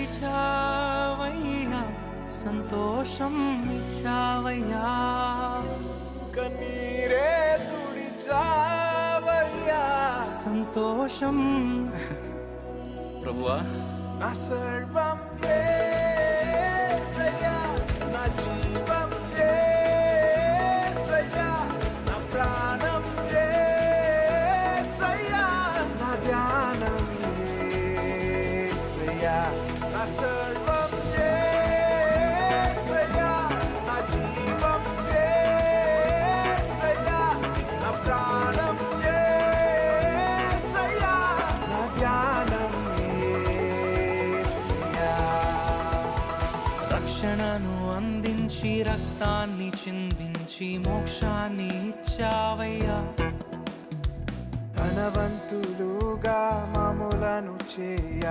నడిచావయ్యా, సంతోషం ఇచ్చావయ్యా, కన్నీరే తుడిచావయ్యా, సంతోషం. ప్రభువా, నా సర్వం యేసయ్యా, నా జీవం యేసయ్యా, నా ప్రాణం యేసయ్యా, నా ధ్యానం యేసయ్యా, నా సర్వం యేసయ్యా, నా జీవం యేసయ్యా, నా ప్రాణం యేసయ్యా, నా ధ్యానం యేసయ్యా. రక్షణను అందించి రక్తాన్ని చిందించి మోక్షాన్ని ఇచ్చావయ్యా, ధనవంతులుగా మమ్ములను చేయ